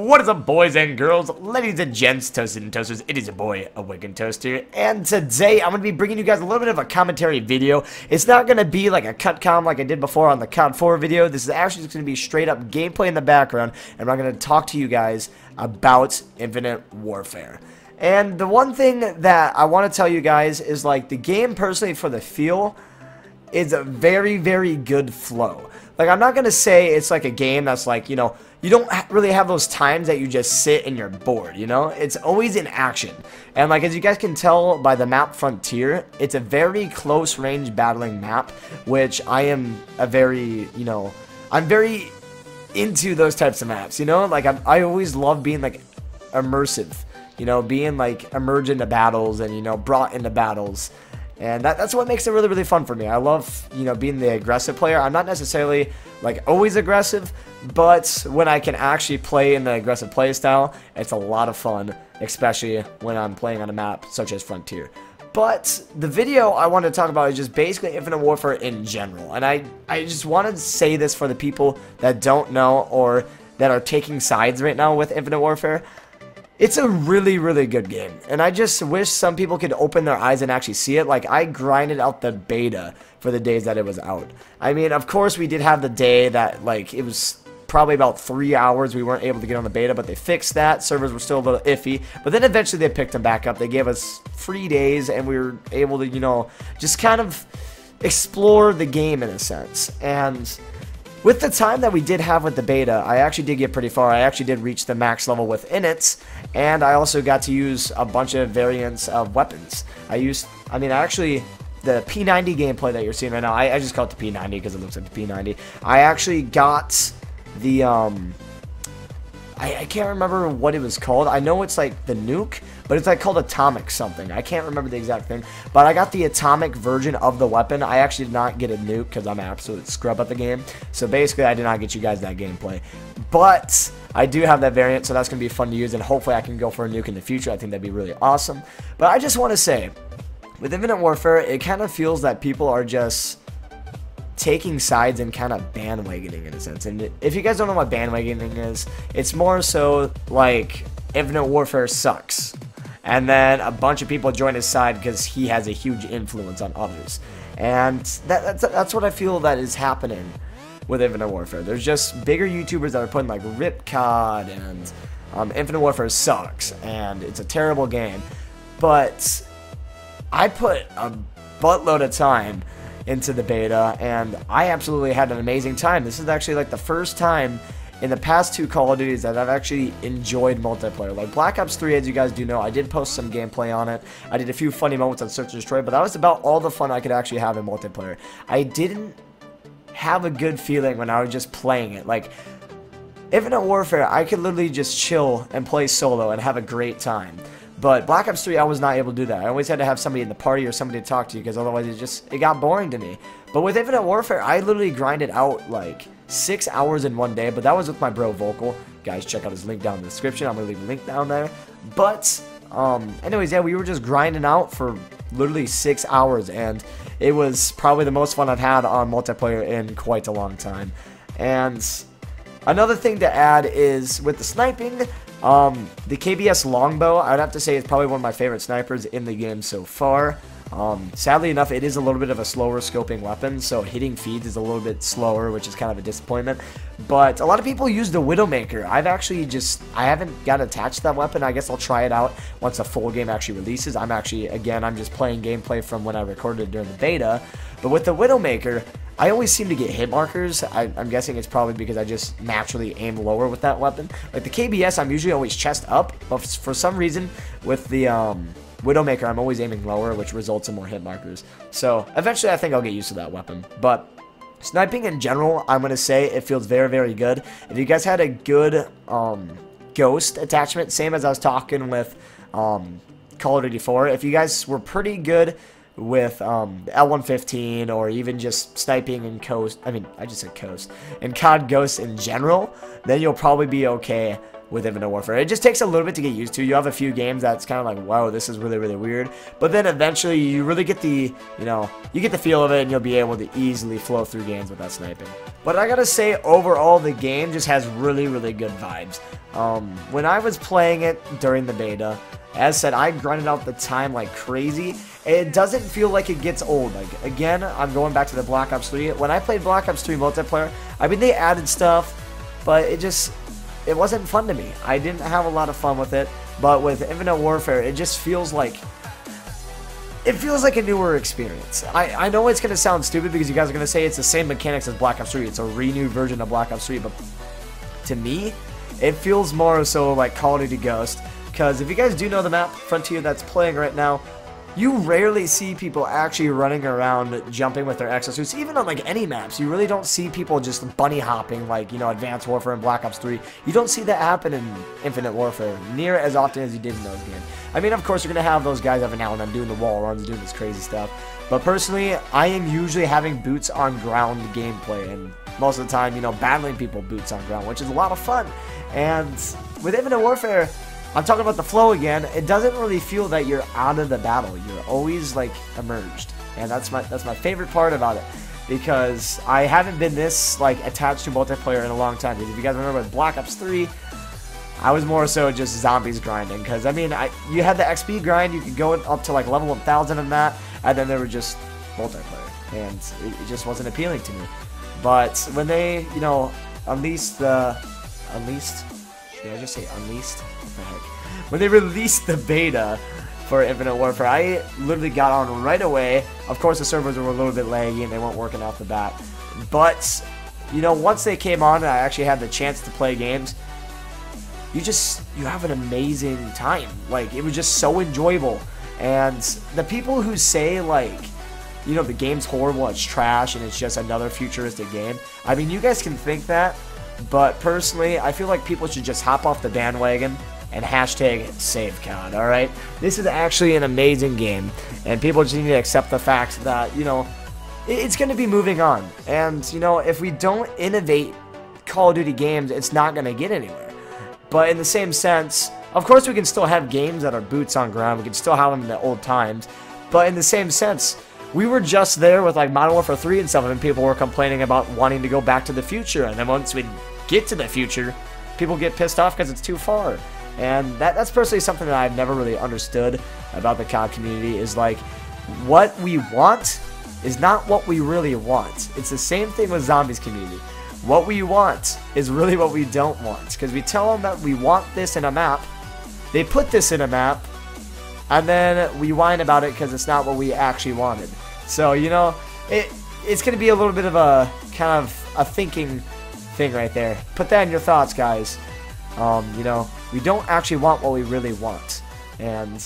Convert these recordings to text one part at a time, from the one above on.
What is up, boys and girls, ladies and gents, toasted and toasters? It is your boy, Awakened Toaster, and today I'm going to be bringing you guys a little bit of a commentary video. It's not going to be like a cut com like I did before on the COD 4 video. This is actually just going to be straight up gameplay in the background, and I'm going to talk to you guys about Infinite Warfare. And the one thing that I want to tell you guys is, like, the game personally for the feel is a very, very good flow. Like, I'm not going to say it's like a game that's like, you know, you don't really have those times that you just sit and you're bored, you know? It's always in action. And, like, as you guys can tell by the map Frontier, it's a very close range battling map, which I am a very, you know, I'm very into those types of maps, you know? Like, I always love being, like, immersive, you know, being, like, immersed into battles and, you know, brought into battles. And that's what makes it really, really fun for me. I love, you know, being the aggressive player. I'm not necessarily, like, always aggressive, but when I can actually play in the aggressive play style, it's a lot of fun, especially when I'm playing on a map such as Frontier. But the video I want to talk about is just basically Infinite Warfare in general. And I just want to say this for the people that don't know or that are taking sides right now with Infinite Warfare. It's a really, really good game, and I just wish some people could open their eyes and actually see it. Like, I grinded out the beta for the days that it was out. I mean, of course, we did have the day that, like, it was probably about 3 hours we weren't able to get on the beta, but they fixed that. Servers were still a little iffy, but then eventually they picked them back up. They gave us 3 days, and we were able to, you know, just kind of explore the game in a sense. And with the time that we did have with the beta, I actually did get pretty far. I actually did reach the max level within it, and I also got to use a bunch of variants of weapons. Actually, the P90 gameplay that you're seeing right now, I just call it the P90 because it looks like the P90. I actually got the, I can't remember what it was called. I know it's like the nuke, but it's like called atomic something. I can't remember the exact thing, but I got the atomic version of the weapon. I actually did not get a nuke because I'm an absolute scrub at the game. So basically, I did not get you guys that gameplay. But I do have that variant, so that's going to be fun to use, and hopefully I can go for a nuke in the future. I think that'd be really awesome. But I just want to say, with Infinite Warfare, it kind of feels that people are just taking sides and kind of bandwagoning in a sense. And if you guys don't know what bandwagoning is, it's more so like Infinite Warfare sucks, and then a bunch of people join his side because he has a huge influence on others. And that's what I feel that is happening with Infinite Warfare. There's just bigger YouTubers that are putting like RipCod and Infinite Warfare sucks and it's a terrible game. But I put a buttload of time into the beta, and I absolutely had an amazing time. This is actually like the first time in the past 2 Call of Duties that I've actually enjoyed multiplayer. Like Black Ops 3, as you guys do know, I did post some gameplay on it. I did a few funny moments on Search and Destroy, but that was about all the fun I could actually have in multiplayer. I didn't have a good feeling when I was just playing it. Like, Infinite Warfare, I could literally just chill and play solo and have a great time. But Black Ops 3, I was not able to do that. I always had to have somebody in the party or somebody to talk to, because otherwise it got boring to me. But with Infinite Warfare, I literally grinded out like 6 hours in one day, but that was with my bro Vocal. Guys, check out his link down in the description. I'm going to leave a link down there. But, anyways, yeah, we were just grinding out for literally 6 hours, and it was probably the most fun I've had on multiplayer in quite a long time. And another thing to add is with the sniping, the KBS Longbow, I'd have to say, is probably one of my favorite snipers in the game so far. Sadly enough, it is a little bit of a slower scoping weapon, so hitting feeds is a little bit slower, which is kind of a disappointment. But a lot of people use the Widowmaker. I haven't got attached to that weapon. I guess I'll try it out once the full game actually releases. I'm just playing gameplay from when I recorded it during the beta. But with the Widowmaker, I always seem to get hit markers. I'm guessing it's probably because I just naturally aim lower with that weapon. Like the KBS, I'm usually always chest up, but for some reason with the Widowmaker, I'm always aiming lower, which results in more hit markers. So eventually I think I'll get used to that weapon. But sniping in general, I'm going to say it feels very, very good. If you guys had a good ghost attachment, same as I was talking with Call of Duty 4, if you guys were pretty good with L115 or even just sniping in Coast, I mean, I just said Coast, and COD Ghosts in general, then you'll probably be okay with Infinite Warfare. It just takes a little bit to get used to. You have a few games that's kind of like, whoa, this is really, really weird. But then eventually you really get the, you get the feel of it, and you'll be able to easily flow through games with that sniping. But I gotta say, overall, the game just has really, really good vibes. When I was playing it during the beta, as said, I grinded out the time like crazy. It doesn't feel like it gets old. Like, again, I'm going back to the Black Ops 3. When I played Black Ops 3 multiplayer, I mean, they added stuff, but it wasn't fun to me. I didn't have a lot of fun with it, but with Infinite Warfare, it just feels like a newer experience. I know it's going to sound stupid because you guys are going to say it's the same mechanics as Black Ops 3. It's a renewed version of Black Ops 3, but to me, it feels more so like Call of Duty Ghost, because if you guys do know the map, Frontier, that's playing right now, you rarely see people actually running around jumping with their exosuits. Even on like any maps, you really don't see people just bunny hopping like, Advanced Warfare and Black Ops 3. You don't see that happen in Infinite Warfare near as often as you did in those games. I mean, of course, you're going to have those guys every now and then doing the wall runs, doing this crazy stuff. But personally, I am usually having boots on ground gameplay, and most of the time, battling people boots on ground, which is a lot of fun. And with Infinite Warfare, I'm talking about the flow again. It doesn't really feel that you're out of the battle. You're always like emerged, and that's my favorite part about it, because I haven't been this like attached to multiplayer in a long time. Because if you guys remember with Black Ops 3, I was more so just zombies grinding. Because I mean, you had the XP grind. You could go up to like level 1000 in that, and then there were just multiplayer, and it just wasn't appealing to me. But when they, unleashed. Did I just say unleashed? What the heck? When they released the beta for Infinite Warfare, I literally got on right away. Of course, the servers were a little bit laggy and they weren't working off the bat. But, once they came on and I actually had the chance to play games, you have an amazing time. Like, it was just so enjoyable. And the people who say, like, the game's horrible, it's trash, and it's just another futuristic game, I mean, you guys can think that. But personally, I feel like people should just hop off the bandwagon and hashtag save COD, alright? This is actually an amazing game, and people just need to accept the fact that, it's going to be moving on. And, if we don't innovate Call of Duty games, it's not going to get anywhere. But in the same sense, of course we can still have games that are boots on ground, we can still have them in the old times, but in the same sense, we were just there with like Modern Warfare 3 and stuff, and people were complaining about wanting to go back to the future, and then once we get to the future, people get pissed off because it's too far. And that's personally something that I've never really understood about the COD community, is like, what we want is not what we really want. It's the same thing with Zombies community. What we want is really what we don't want, because we tell them that we want this in a map, they put this in a map, and then we whine about it because it's not what we actually wanted. So, it's going to be a little bit of a kind of a thinking thing right there. Put that in your thoughts, guys. We don't actually want what we really want. And,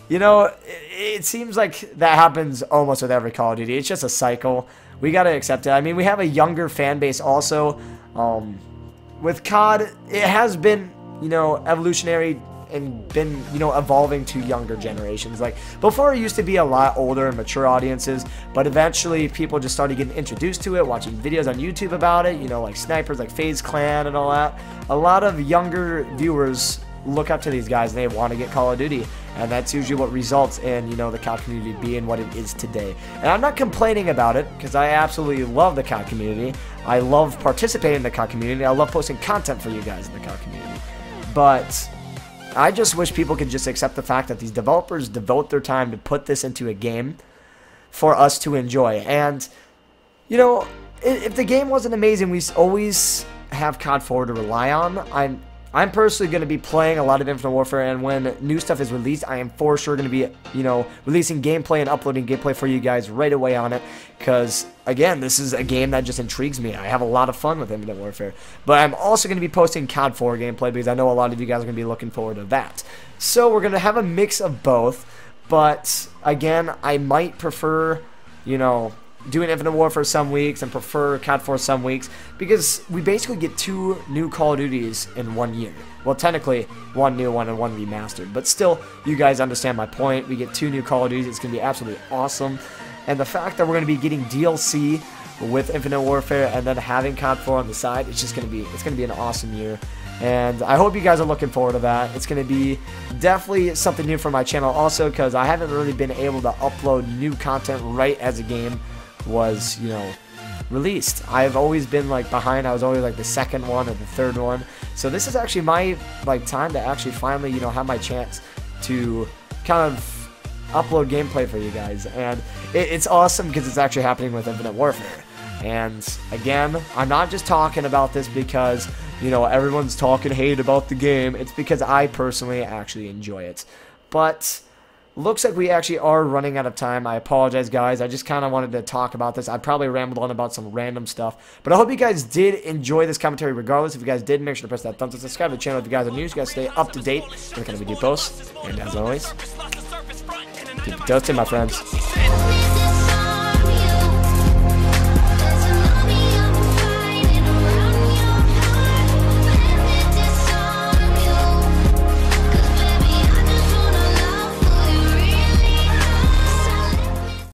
it seems like that happens almost with every Call of Duty. It's just a cycle. We got to accept it. I mean, we have a younger fan base also. With COD, it has been, evolutionary and been, evolving to younger generations. Like, before it used to be a lot older and mature audiences, but eventually people just started getting introduced to it, watching videos on YouTube about it, like snipers like FaZe Clan and all that. A lot of younger viewers look up to these guys and they want to get Call of Duty, and that's usually what results in, the COD community being what it is today. And I'm not complaining about it, because I absolutely love the COD community. I love participating in the COD community. I love posting content for you guys in the COD community. But I just wish people could just accept the fact that these developers devote their time to put this into a game for us to enjoy. And, if the game wasn't amazing, we always have COD 4 to rely on. I'm personally going to be playing a lot of Infinite Warfare, and when new stuff is released, I am for sure going to be, releasing gameplay and uploading gameplay for you guys right away on it, because, again, this is a game that just intrigues me. I have a lot of fun with Infinite Warfare, but I'm also going to be posting COD 4 gameplay, because I know a lot of you guys are going to be looking forward to that. So we're going to have a mix of both, but, again, I might prefer, doing Infinite Warfare some weeks and prefer COD 4 some weeks, because we basically get 2 new Call of Duties in 1 year. Well, technically, 1 new one and 1 remastered, but still, you guys understand my point. We get 2 new Call of Duties. It's going to be absolutely awesome. And the fact that we're going to be getting DLC with Infinite Warfare and then having COD 4 on the side, it's going to be an awesome year. And I hope you guys are looking forward to that. It's going to be definitely something new for my channel also, because I haven't really been able to upload new content right as a game was, you know, released. I've always been like behind. I was always like the second one or the third one. So this is actually my like time to actually finally, you know, have my chance to kind of upload gameplay for you guys. And it's awesome because it's actually happening with Infinite Warfare. And again, I'm not just talking about this because, you know, everyone's talking hate about the game. It's because I personally actually enjoy it. But looks like we actually are running out of time. I apologize, guys. I just kind of wanted to talk about this. I probably rambled on about some random stuff. But I hope you guys did enjoy this commentary regardless. If you guys did, make sure to press that thumbs up, subscribe to the channel if you guys are new, so you guys stay up to date with the kind of video posts. And as always, keep it toasted, my friends.